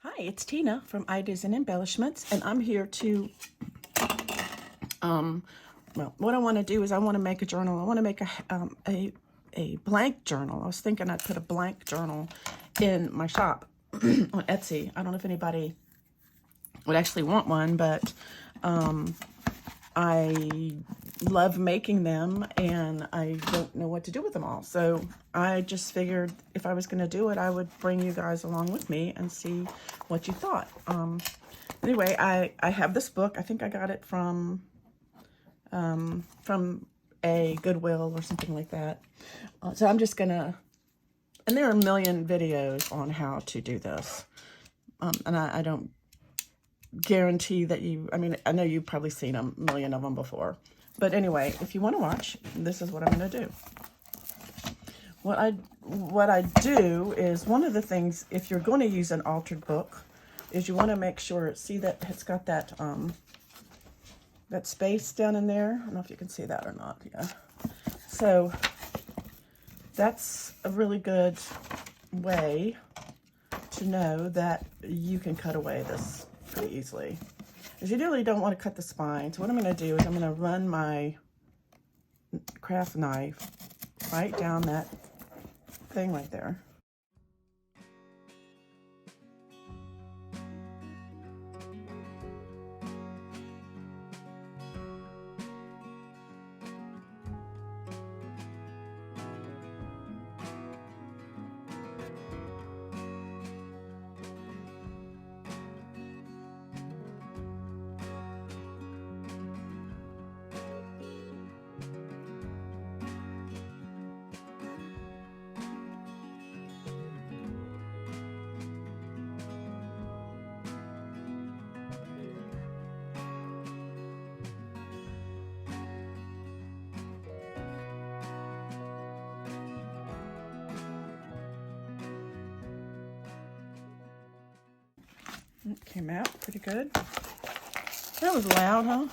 Hi, it's Tina from Ideas and Embellishments, and I'm here to, well, what I want to do is I want to make a journal. I want to make a blank journal. I was thinking I'd put a blank journal in my shop on Etsy. I don't know if anybody would actually want one, but I love making them and I don't know what to do with them all. So I just figured if I was going to do it, I would bring you guys along with me and see what you thought. Anyway, I have this book. I think I got it from a Goodwill or something like that. So I'm just gonna, and there are a million videos on how to do this. And I don't guarantee that you, I mean, I know you've probably seen a million of them before. But anyway, if you want to watch, this is what I'm going to do. What I do is, one of the things, if you're going to use an altered book, is you want to make sure, see that it's got that that space down in there. I don't know if you can see that or not. Yeah. So that's a really good way to know that you can cut away this pretty easily, because you really don't want to cut the spine. So what I'm going to do is I'm going to run my craft knife right down that thing right there. It came out pretty good. That was loud, huh?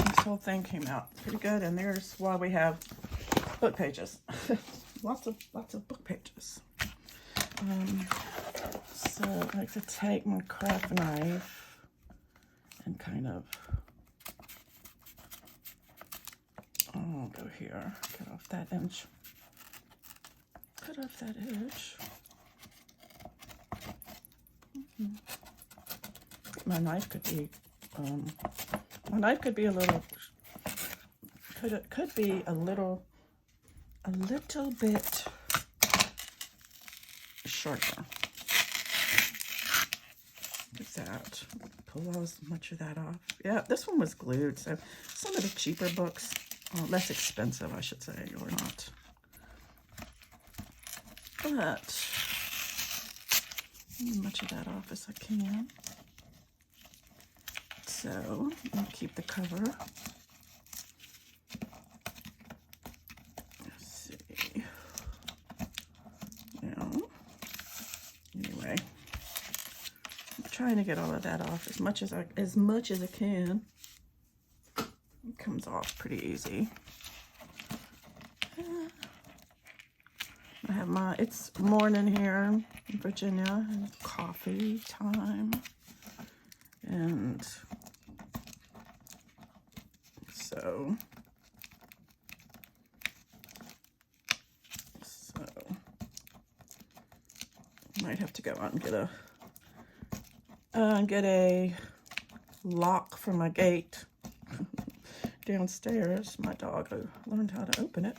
This whole thing came out pretty good, and there's why we have book pages. lots of book pages. So I like to take my craft knife and kind of, go here, cut off that edge. Cut off that edge. My knife could be, a little, could be a little bit shorter. Look at that. Pull as much of that off. Yeah, this one was glued, so some of the cheaper books, less expensive, I should say, or not. But as much of that off as I can. So I'll keep the cover. Let's see. Now, anyway, I'm trying to get all of that off as much as I can. It comes off pretty easy. I have it's morning here in Virginia, and coffee time, and so might have to go out and get a lock for my gate downstairs. My dog learned how to open it.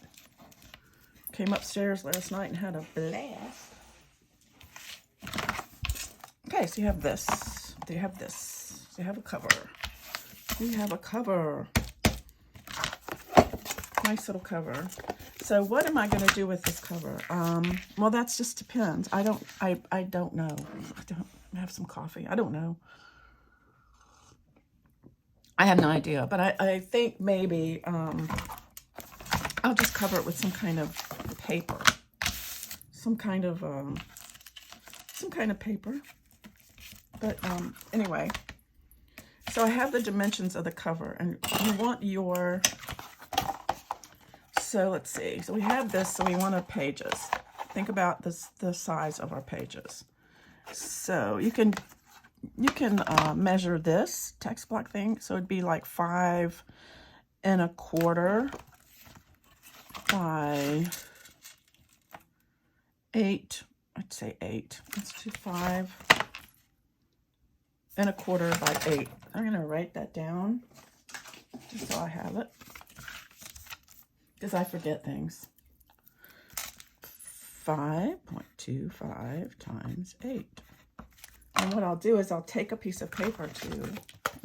Came upstairs last night and had a blast. Okay, so you have this. Do you have this? So you have a cover. You have a cover. Nice little cover. So what am I going to do with this cover? Well, that just depends. I don't know. I have some coffee. I don't know. I have no idea, but I think maybe I'll just cover it with some kind of paper. Some kind of paper. But anyway, so I have the dimensions of the cover, and you want your, so let's see. So we have this, so we want our pages. Think about this, the size of our pages. So you can measure this text block thing. So it'd be like 5 1/4 by 8. I'd say 8. Let's do 5 1/4 by 8. I'm going to write that down just so I have it, because I forget things. 5.25 times 8. And what I'll do is I'll take a piece of paper too.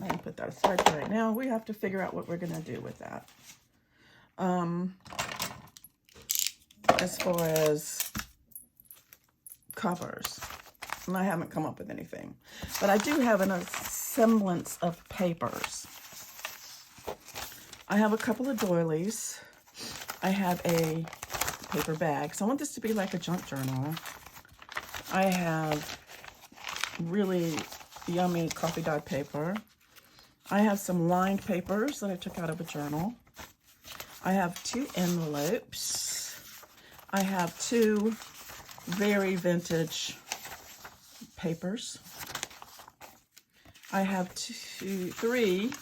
I can put that aside for right now. We have to figure out what we're going to do with that. As far as covers, and I haven't come up with anything, but I do have a semblance of papers. I have a couple of doilies. I have a paper bag, so I want this to be like a junk journal. I have really yummy coffee dyed paper. I have some lined papers that I took out of a journal. I have 2 envelopes. I have 2 very vintage papers. I have 3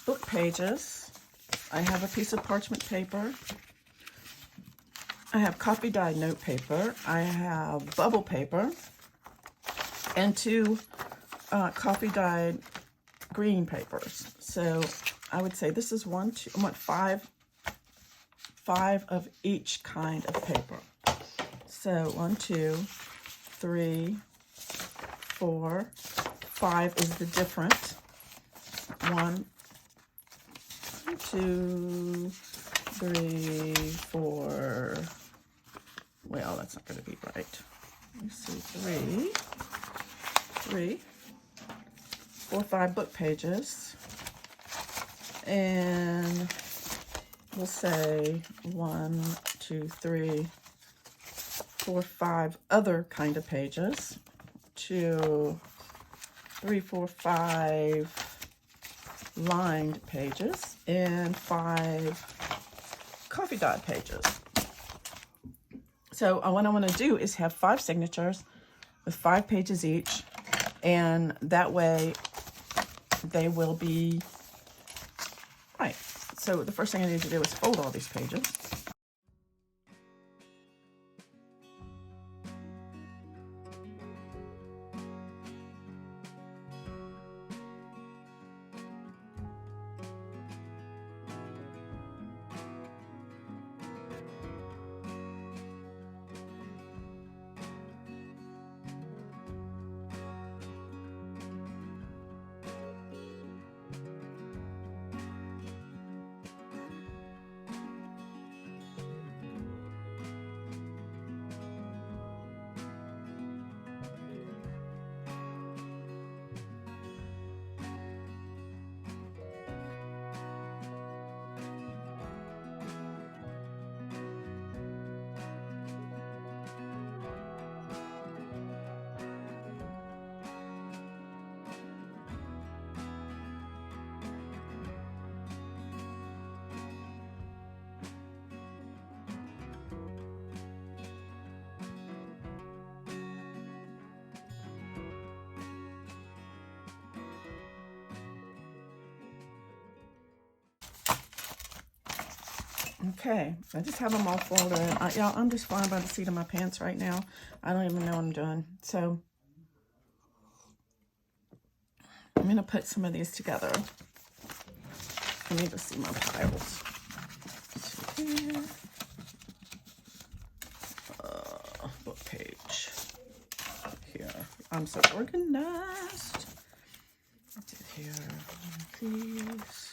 book pages. I have a piece of parchment paper. I have coffee dyed note paper. I have bubble paper and 2 coffee dyed green papers. So I would say this is 1, 2, I want 5 of each kind of paper. So 1, 2, 3, 4, 5 is the different. 1, 2, 3, 4. Well, that's not going to be right. Let me see. 3, 4, 5 book pages. And we'll say 1, 2, 3, 4, 5 other kind of pages. 2, 3, 4, 5 lined pages, and 5 coffee dyed pages. So what I want to do is have 5 signatures with 5 pages each, and that way they will be right. So the first thing I need to do is fold all these pages. Okay, I just have them all folded. Y'all, I'm just flying by the seat of my pants right now. I don't even know what I'm doing. So I'm going to put some of these together. I need to see my piles. Here. Book page. Here. I'm so organized. Here. These.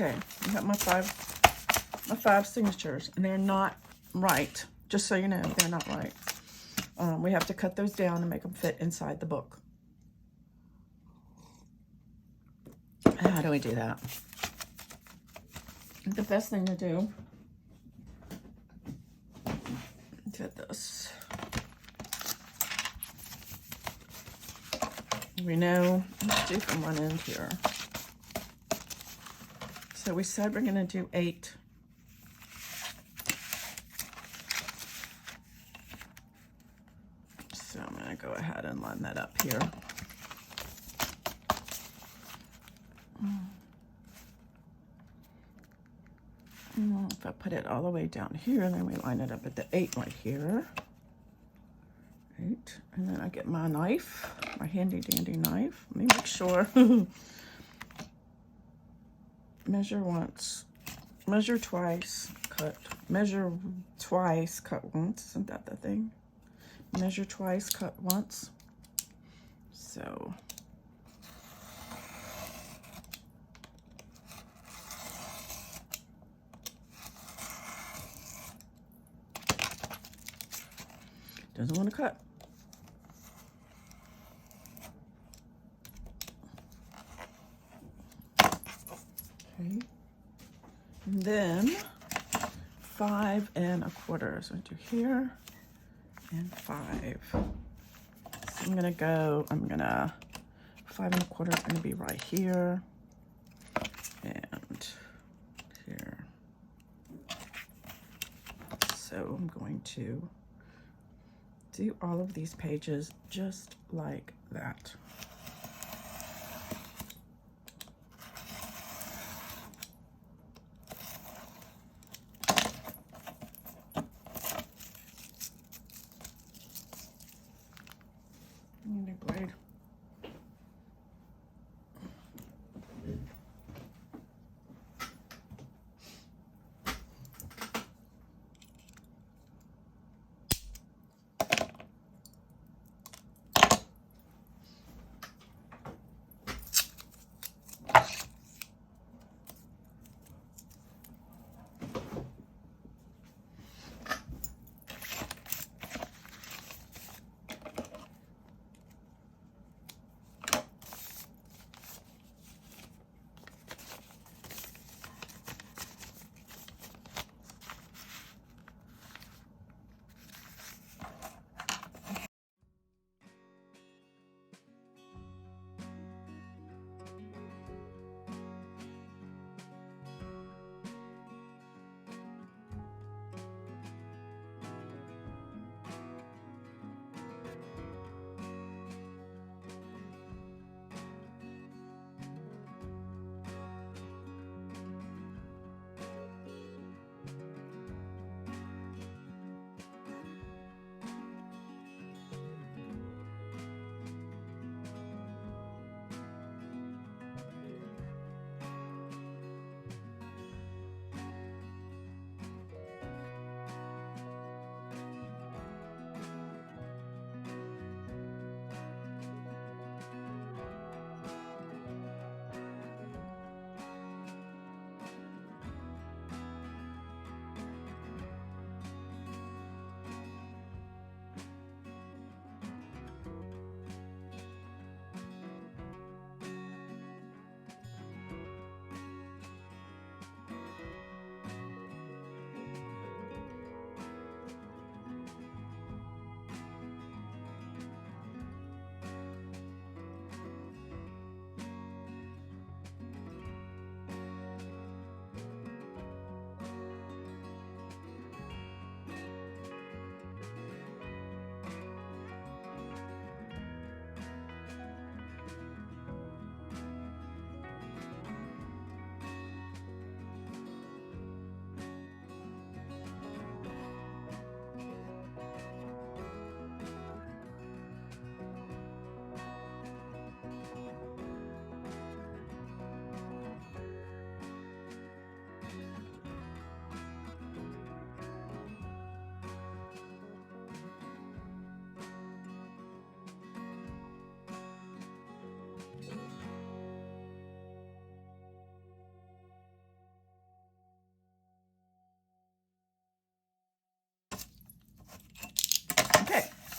Okay, I got my five signatures, and they're not right. Just so you know, they're not right. We have to cut those down and make them fit inside the book. How do we do that? The best thing to do, get this. We know, let's do from one end here. So we said we're going to do 8. So I'm going to go ahead and line that up here. If I put it all the way down here, then we line it up at the 8 right here. 8. And then I get my knife, my handy dandy knife. Let me make sure. Measure once, measure twice, cut. Measure twice, cut once. Isn't that the thing? Measure twice, cut once. So doesn't want to cut. Okay. And then 5 1/4. So I do here and 5. So I'm gonna 5 1/4 is gonna be right here and here. So I'm going to do all of these pages just like that. Need a blade.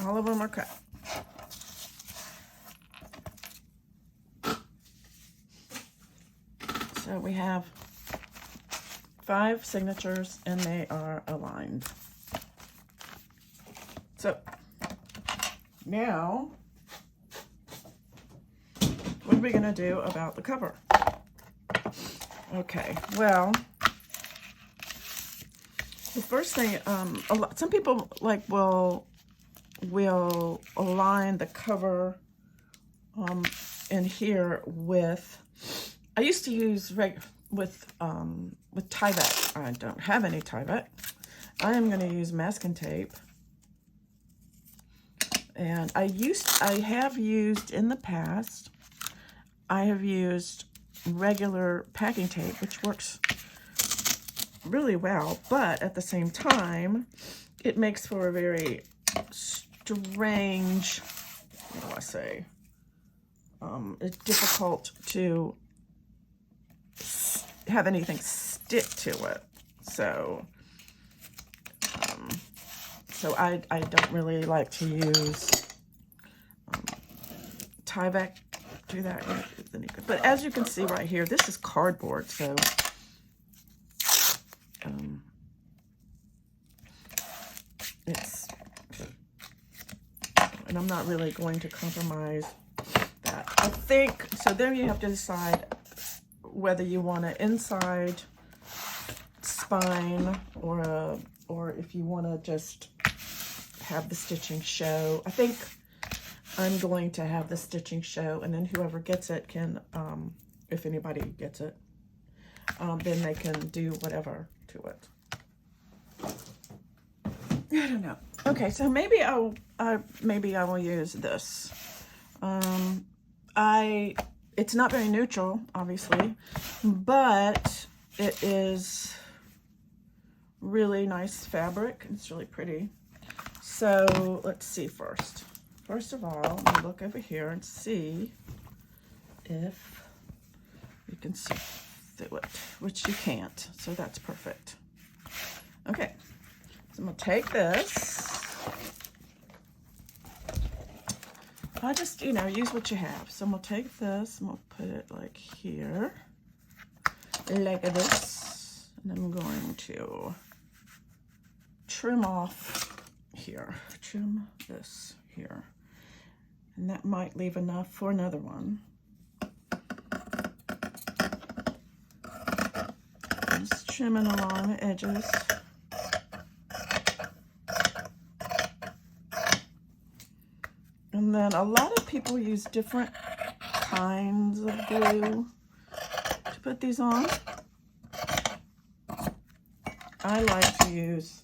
All of them are cut. So we have 5 signatures and they are aligned. So now, what are we going to do about the cover? Okay, well, the first thing, some people will align the cover in here with. I used to use with Tyvek. I don't have any Tyvek. I am going to use masking tape, and I have used in the past. I have used regular packing tape, which works really well, but at the same time, it makes for a very strange, what do I say? It's difficult to have anything stick to it. So, I don't really like to use Tyvek. Do that, but as you can see right here, this is cardboard, so it's, and I'm not really going to compromise that. I think so. Then you have to decide whether you want an inside spine or if you want to just have the stitching show. I think I'm going to have the stitching show, and then whoever gets it can, if anybody gets it, then they can do whatever to it. I don't know. Okay, so maybe I will use this. It's not very neutral, obviously, but it is really nice fabric. It's really pretty. So let's see first. First of all, let me look over here and see if you can see through it, which you can't, so that's perfect. Okay, so I'm gonna take this. I just, use what you have. So I'm gonna take this, I'm gonna put it like here, like this, and I'm going to trim off here, trim this here. And that might leave enough for another one. Just trimming along the edges. And then a lot of people use different kinds of glue to put these on. I like to use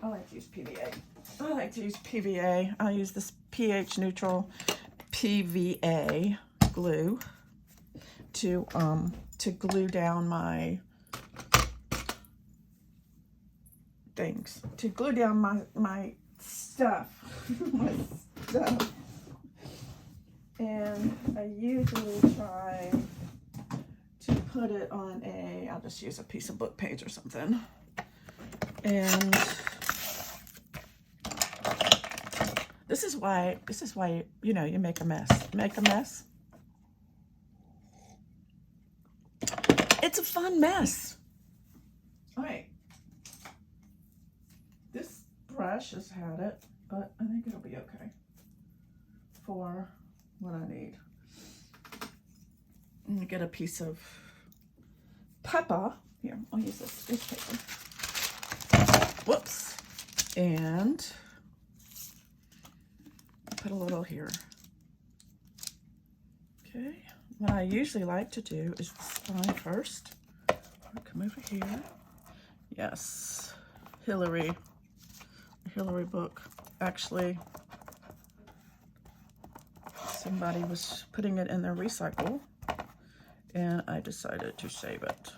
PVA. I like to use PVA. I use this pH neutral PVA glue to glue down my things, to glue down my stuff. My stuff. And I usually try to put it on I'll just use a piece of book page or something. And this is why, you make a mess. Make a mess. It's a fun mess. All right. This brush has had it, but I think it'll be okay for what I need. I'm gonna get a piece of pepper. Here, I'll use this paper. Whoops. And put a little here. Okay. What I usually like to do is the spine first. I'll come over here. Yes. Hillary book. Actually, somebody was putting it in their recycle, and I decided to save it.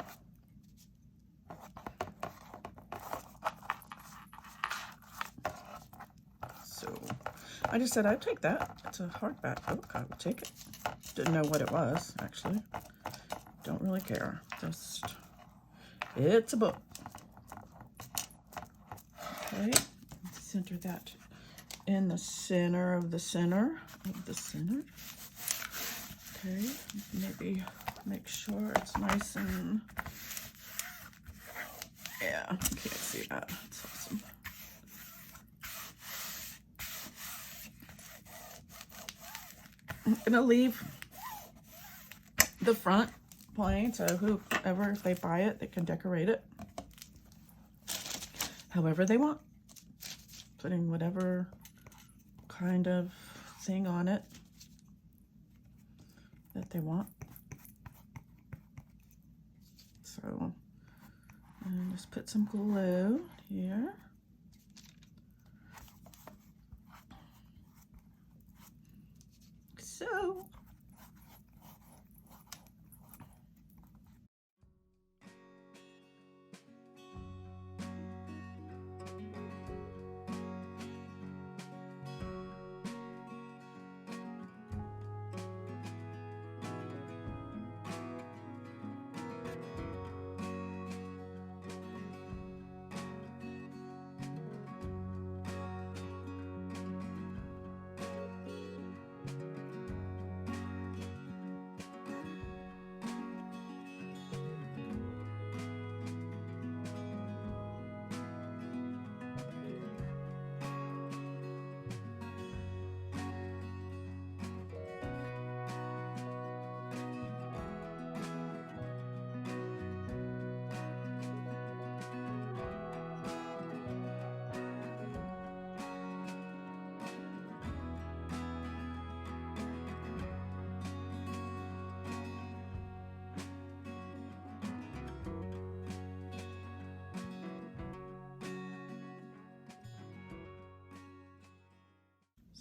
So I just said I'd take that. It's a hardback book. I would take it. Didn't know what it was, actually. Don't really care. Just, it's a book. Okay, center that in the center of the center of the center. Okay, maybe make sure it's nice and, yeah, you can't see that. That's awesome. I'm gonna leave the front plain, so whoever, if they buy it, they can decorate it however they want, putting whatever kind of thing on it that they want. So, and just put some glue here. So,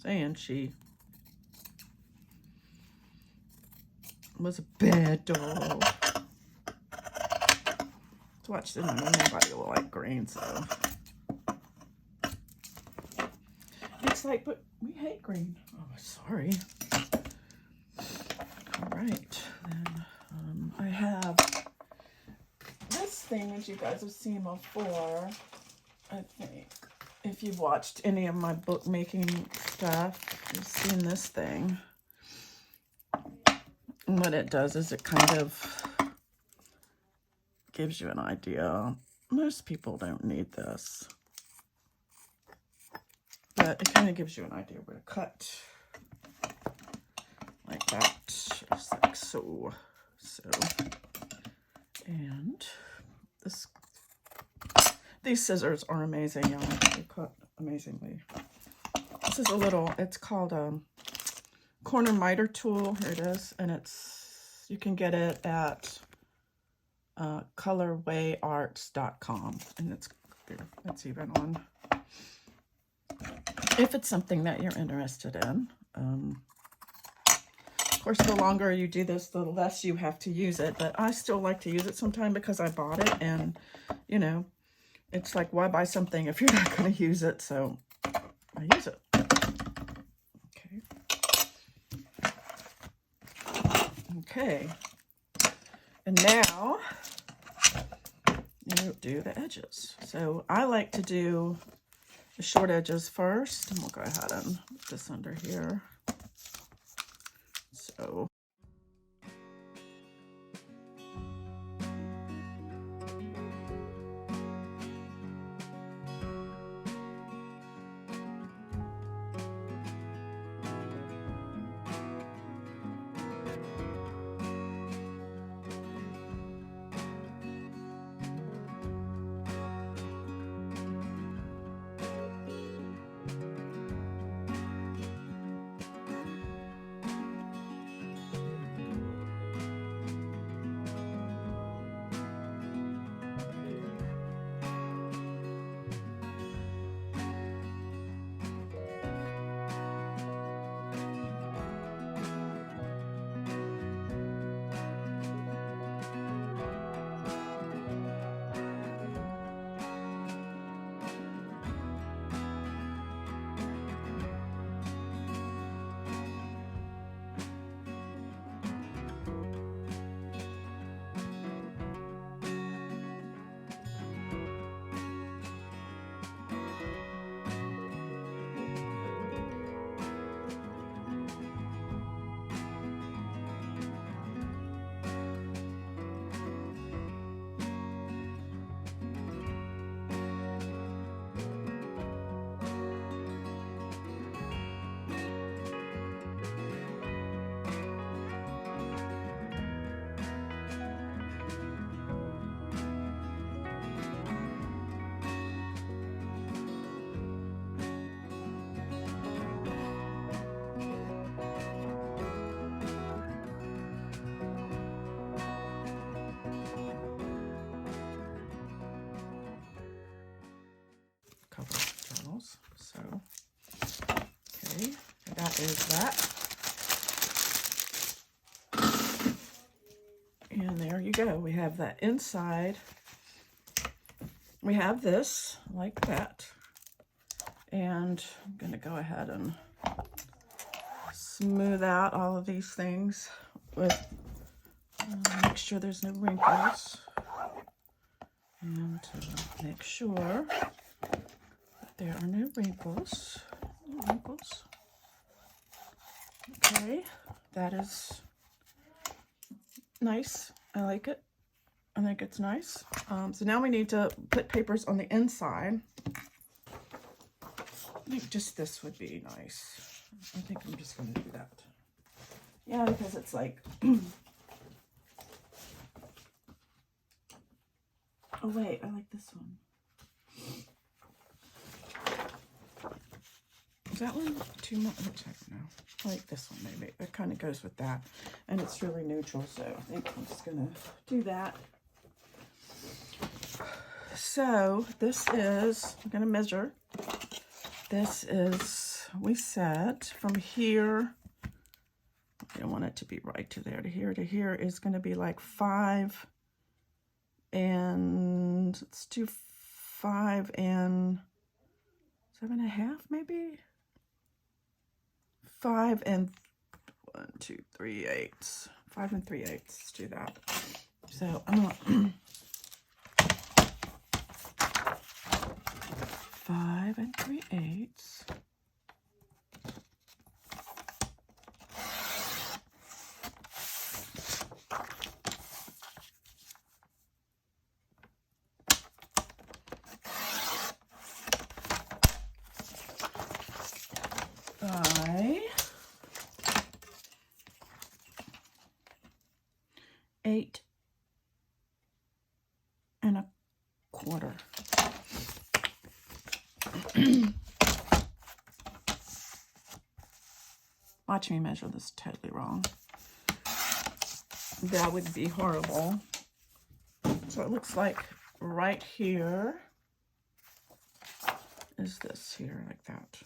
saying she was a bad dog. To watch this, nobody will like green, so it's like, but we hate green. Oh, sorry. All right, then I have this thing that you guys have seen before, I think. If you've watched any of my bookmaking stuff, you've seen this thing. And what it does is it kind of gives you an idea. Most people don't need this, but it kind of gives you an idea where to cut, like that, just like so. And these scissors are amazing, y'all. They cut amazingly. This is a little, it's called a corner miter tool. Here it is, and you can get it at colorwayarts.com, and it's even on, if it's something that you're interested in. Of course, the longer you do this, the less you have to use it, but I still like to use it sometime because I bought it, and you know, it's like, why buy something if you're not going to use it? So I use it. Okay, and now you do the edges. So I like to do the short edges first, and we'll go ahead and put this under here. So there's that. And there you go. We have that inside. We have this like that. And I'm going to go ahead and smooth out all of these things with, make sure there's no wrinkles. And make sure that there are no wrinkles. No wrinkles. Okay, that is nice. I like it. I think it's nice. So now we need to put papers on the inside. I think just this would be nice. I think I'm just going to do that. Yeah, because it's like... Oh, wait, I like this one. Is that one too much? No, I like this one maybe. It kind of goes with that. And it's really neutral, so I think I'm just going to do that. So this is, I'm going to measure. This is, we said from here, I don't want it to be right to there. To here is going to be like 5 and, let's do 5 and 7.5 maybe? 5 and 1, 2, 3/8. 5 and 3/8. Let's do that. So I'm going 5 and 3/8. By 8 1/4. Watch me measure this totally wrong. That would be horrible. So it looks like right here is this here, like that.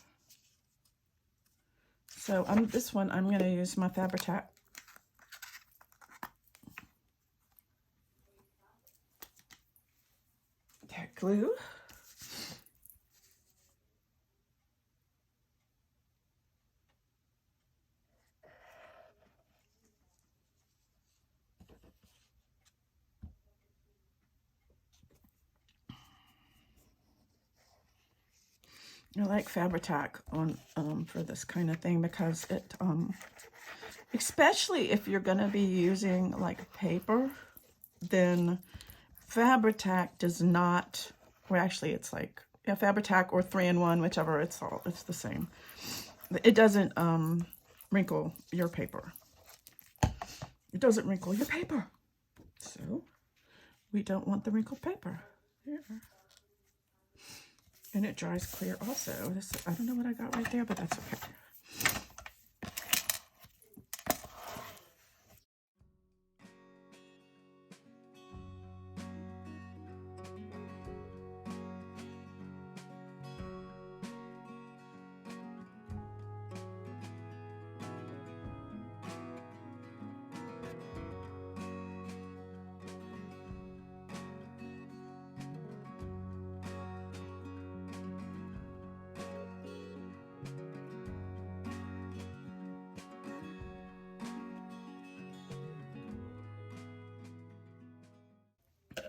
So this one, I'm going to use my Fabri-Tac. Tack glue. I like Fabri-Tac on for this kind of thing because it especially if you're going to be using like paper, then Fabri-Tac does not, well actually it's like, yeah, Fabri-Tac or 3-in-1, whichever, it's the same. It doesn't wrinkle your paper. It doesn't wrinkle your paper. So we don't want the wrinkled paper. Here. And it dries clear also. I don't know what I got right there, but that's okay.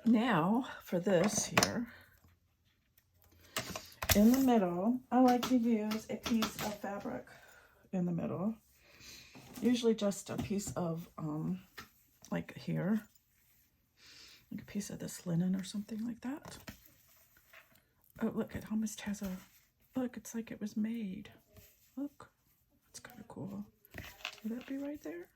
Now, for this here, in the middle, I like to use a piece of fabric in the middle. Usually just a piece of, like here, like a piece of this linen or something like that. Oh, look, it almost has a, look, it's like it was made. Look, it's kind of cool. Would that be right there?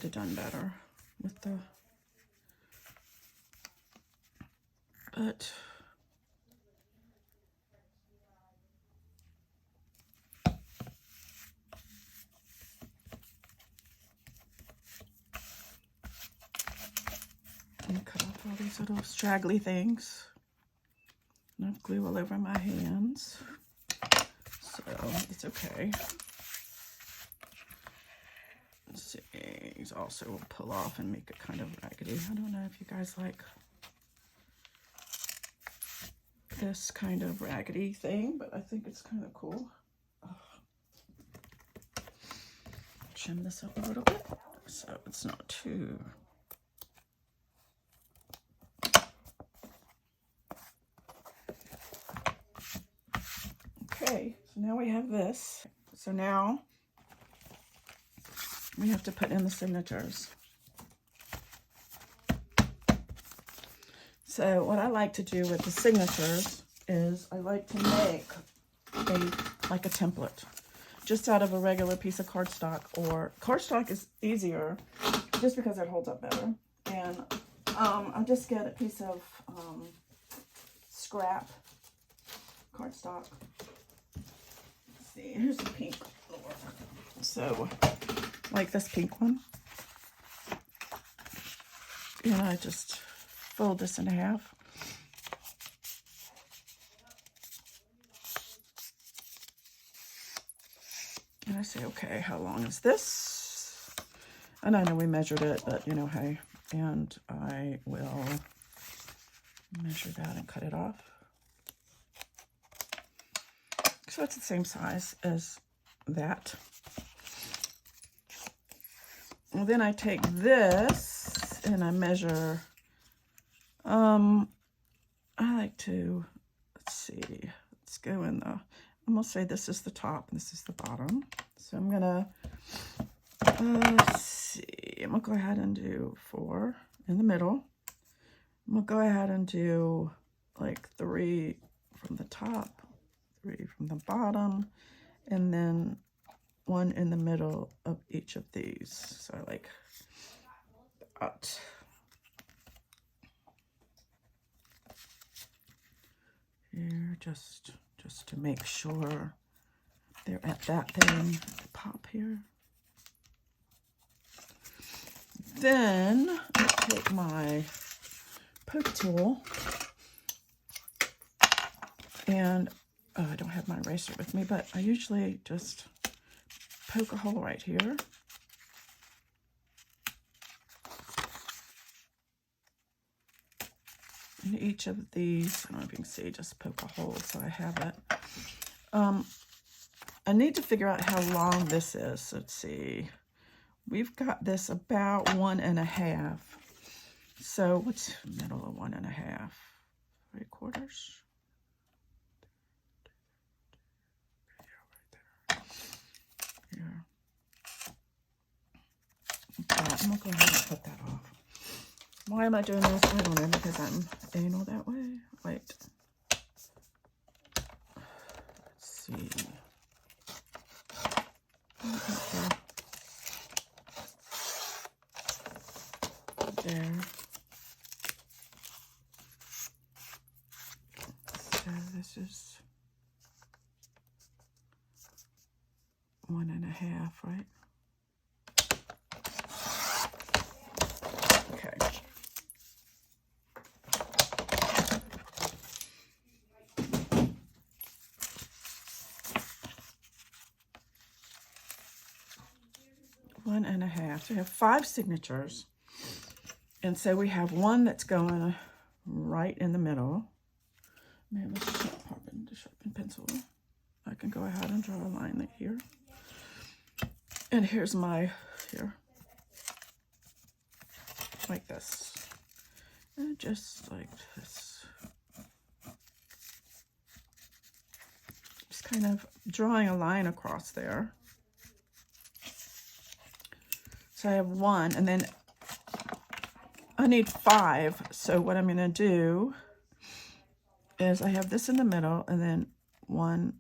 could have done better with the, but and cut off all these little straggly things. And I have glue all over my hands, so it's okay. Let's see, these also will pull off and make it kind of raggedy. I don't know if you guys like this kind of raggedy thing, but I think it's kind of cool. Trim this up a little bit so it's not too. Okay, so now we have this. So now we have to put in the signatures. So what I like to do with the signatures is I like to make like a template just out of a regular piece of cardstock, or cardstock is easier just because it holds up better. And I'll just get a piece of scrap cardstock. Let's see, here's the pink. So like this pink one. And I just fold this in half. And I say, okay, how long is this? And I know we measured it, but you know, hey, and I will measure that and cut it off. So it's the same size as that. And then I take this and I measure, I like to, let's see, let's go in the, I'm gonna say this is the top and this is the bottom. So I'm gonna, let's see, I'm gonna go ahead and do 4 in the middle. I'm gonna go ahead and do like 3 from the top, 3 from the bottom, and then 1 in the middle of each of these. So I like that. Here, just to make sure they're at that thing. Pop here. Then I take my poke tool and I don't have my eraser with me, but I usually just poke a hole right here. In each of these, I don't know if you can see, just poke a hole so I have it. I need to figure out how long this is. Let's see. We've got this about 1.5. So what's middle of 1.5? 3/4. Here. Okay, I'm gonna go ahead and cut that off. Why am I doing this? I don't know, because I'm anal that way. Wait. Let's see. Okay. There. So this is 1.5, right? Okay. One and a half. So we have 5 signatures. And so we have one that's going right in the middle. Man, let's sharpen pencil. I can go ahead and draw a line right here. And here's my, here. Like this. And just like this. Just kind of drawing a line across there. So I have 1, and then I need 5. So what I'm going to do is I have this in the middle, and then 1,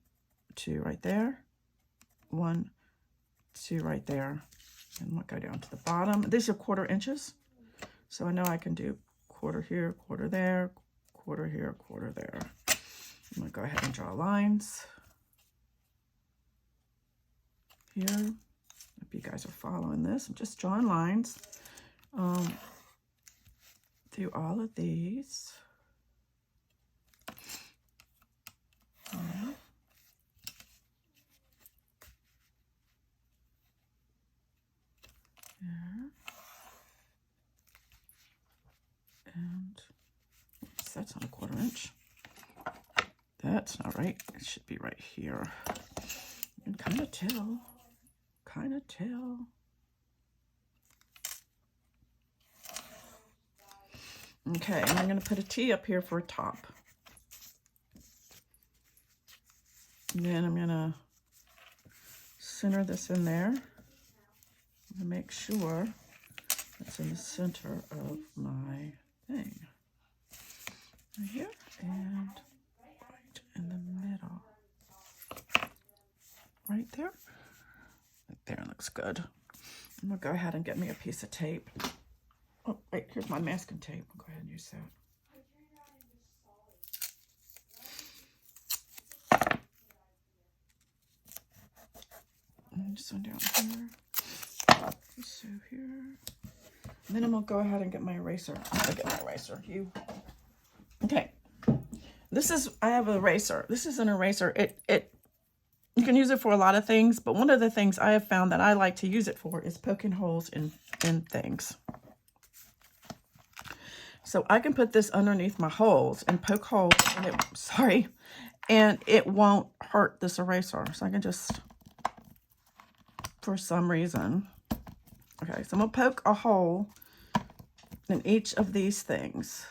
2 right there, 1, 2 right there, And we'll go down to the bottom. These are 1/4 inches. So I know I can do 1/4 here, 1/4 there, 1/4 here, 1/4 there. I'm gonna go ahead and draw lines here. Hope you guys are following this. I'm just drawing lines through all of these. Yeah. There. And oops, that's not a 1/4 inch. That's not right. It should be right here. And kind of tell. Okay, and I'm going to put a T up here for a top. And then I'm going to center this in there. I'm going to make sure it's in the center of my thing. Right here and right in the middle. Right there. Right there looks good. I'm going to go ahead and get me a piece of tape. Oh, wait, here's my masking tape. I'll go ahead and use that. And this one down here. So here. And then I'm going to go ahead and get my eraser. I'll get my eraser. Okay. I have an eraser. This is an eraser. You can use it for a lot of things, but one of the things I have found that I like to use it for is poking holes in things. So I can put this underneath my holes and poke holes, and it won't hurt this eraser. So I can just, for some reason, okay, so I'm going to poke a hole in each of these things.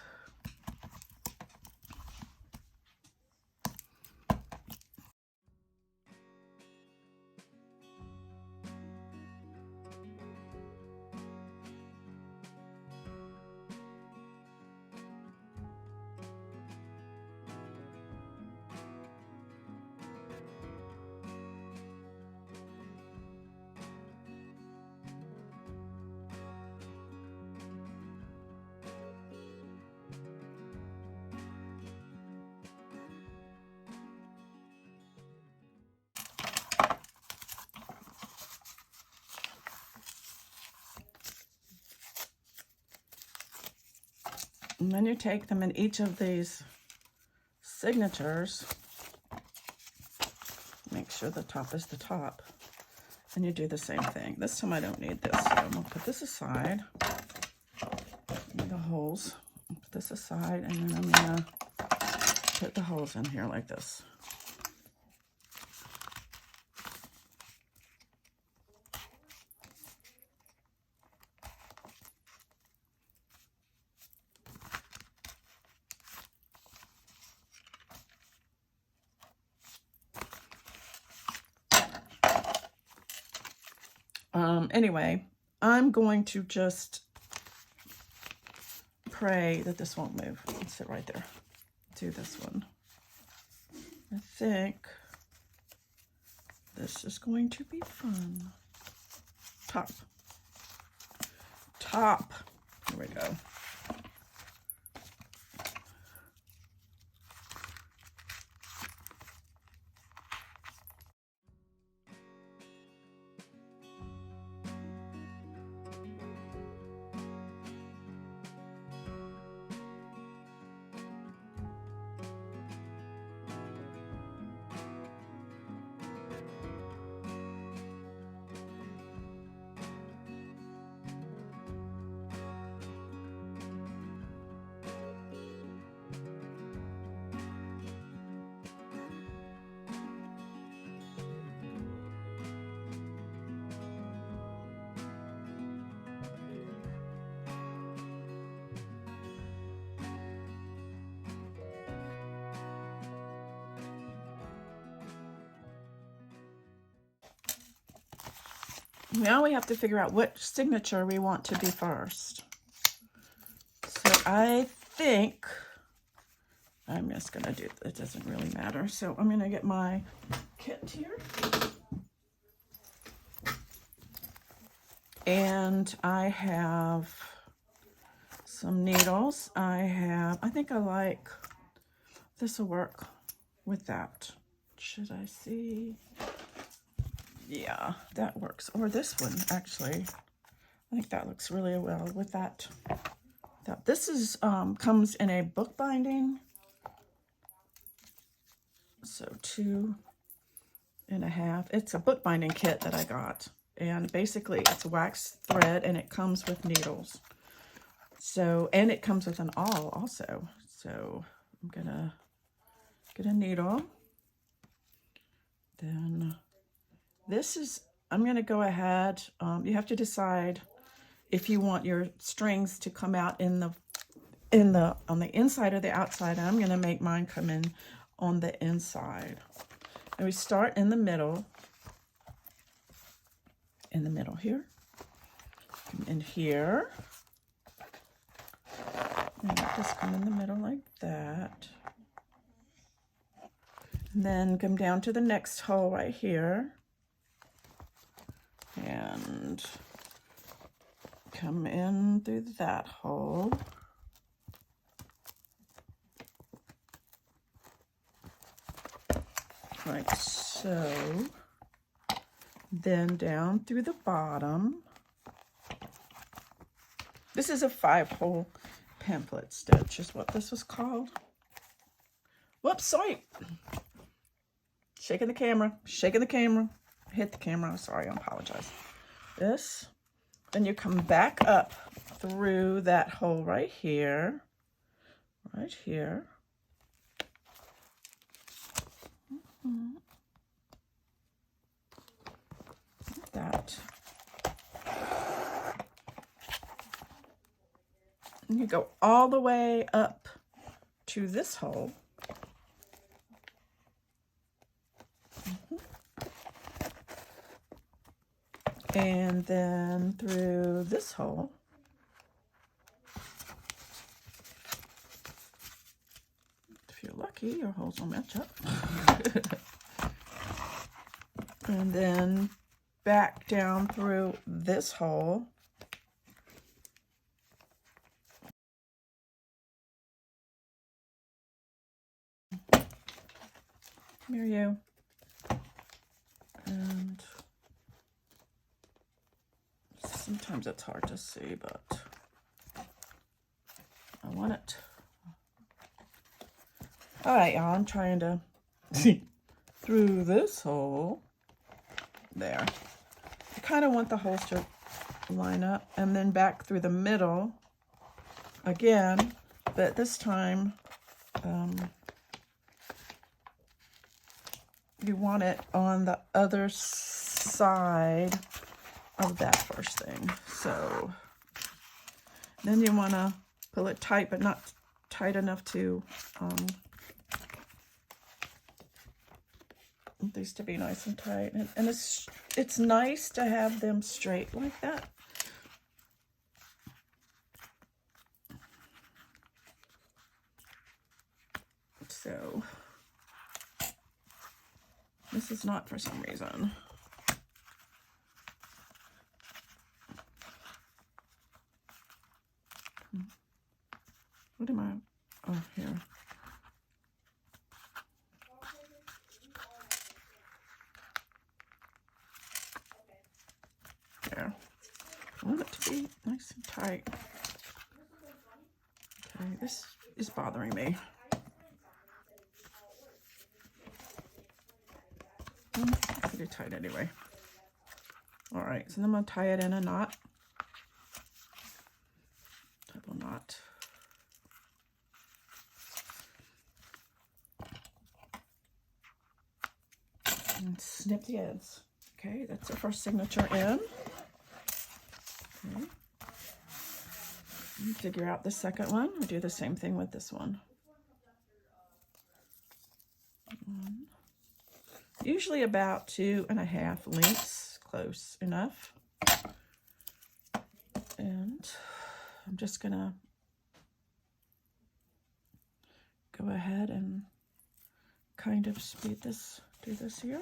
And then you take them in each of these signatures, make sure the top is the top, and you do the same thing. This time I don't need this, so I'm going to put this aside, the holes, put this aside, and then I'm going to put the holes in here like this. Anyway, I'm going to just pray that this won't move. Let's sit right there. Do this one. I think this is going to be fun. Top. Here we go. Now we have to figure out what signature we want to be first. So I think I'm just going to do, it doesn't really matter. So I'm going to get my kit here. And I have some needles. I think I like, this will work with that. Should I see? Yeah, that works. Or this one, actually. I think that looks really well with that. This is comes in a book binding. So 2.5. It's a book binding kit that I got. And basically it's wax thread and it comes with needles. So, and it comes with an awl also. So I'm gonna get a needle. Then this is, I'm gonna go ahead. You have to decide if you want your strings to come out on the inside or the outside. I'm gonna make mine come in on the inside. And we start in the middle here, and here. And just come in the middle like that. And then come down to the next hole right here. And come in through that hole. Like so. Then down through the bottom. This is a 5-hole pamphlet stitch is what this was called. Whoops, sorry. Shaking the camera, hit the camera, sorry, I apologize. This, then you come back up through that hole right here, like that. And you go all the way up to this hole. And then through this hole. If you're lucky, your holes will match up. And then back down through this hole. Come here, you. And sometimes it's hard to see, but I want it. All right, y'all, I'm trying to through this hole. There. I kind of want the holes to line up, and then back through the middle again, but this time you want it on the other side of that first thing. So then you want to pull it tight, but not tight enough to these to be nice and tight. And it's nice to have them straight like that. So this is not for some reason. What am I? Oh, here. There. I want it to be nice and tight. Okay, this is bothering me. Pretty tight anyway. All right, so then I'm gonna tie it in a knot. Double knot. And snip the ends. Okay, that's the first signature in. Okay. And figure out the second one. We do the same thing with this one. Usually about 2.5 lengths, close enough. And I'm just gonna go ahead and kind of speed this, do this here.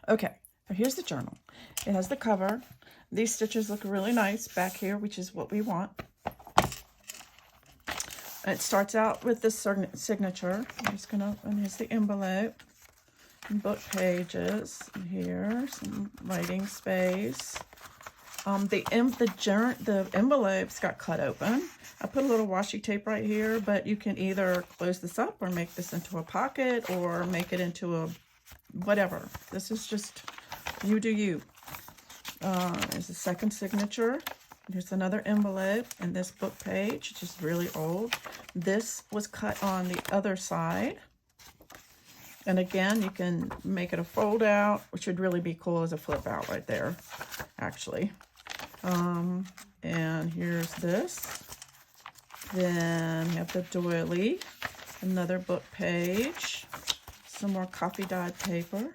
Okay, so here's the journal. It has the cover. These stitches look really nice back here, which is what we want. And it starts out with this signature. I'm just gonna, and here's the envelope. Book pages. And here, some writing space. The envelopes got cut open. I put a little washi tape right here, but you can either close this up or make this into a pocket or make it into a whatever. This is just, you do you. There's a second signature. Here's another envelope and this book page, which is really old. This was cut on the other side. And again, you can make it a fold out, which would really be cool as a flip out right there, actually. And here's this. Then you have the doily, another book page, some more coffee dyed paper.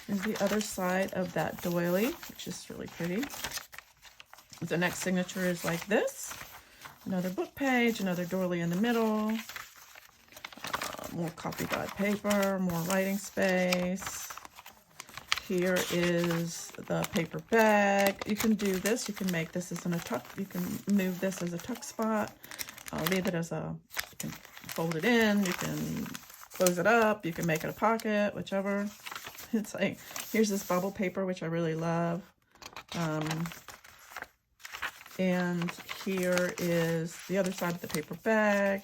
Here's the other side of that doily, which is really pretty. The next signature is like this. Another book page, another doily in the middle. More coffee dyed paper, more writing space. Here is the paper bag. You can do this. You can make this as a tuck. You can move this as a tuck spot. Leave it as a, you can fold it in. You can close it up. You can make it a pocket, whichever. It's like, here's this bubble paper, which I really love. And here is the other side of the paper bag.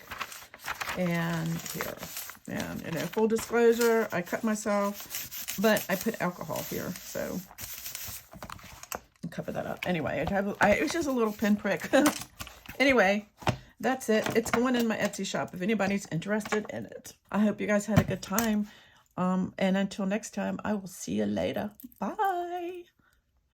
And here. And in a full disclosure, I cut myself, but I put alcohol here, so I'll cover that up. Anyway, it was just a little pinprick. Anyway, that's it. It's going in my Etsy shop if anybody's interested in it. I hope you guys had a good time. And until next time, I will see you later. Bye.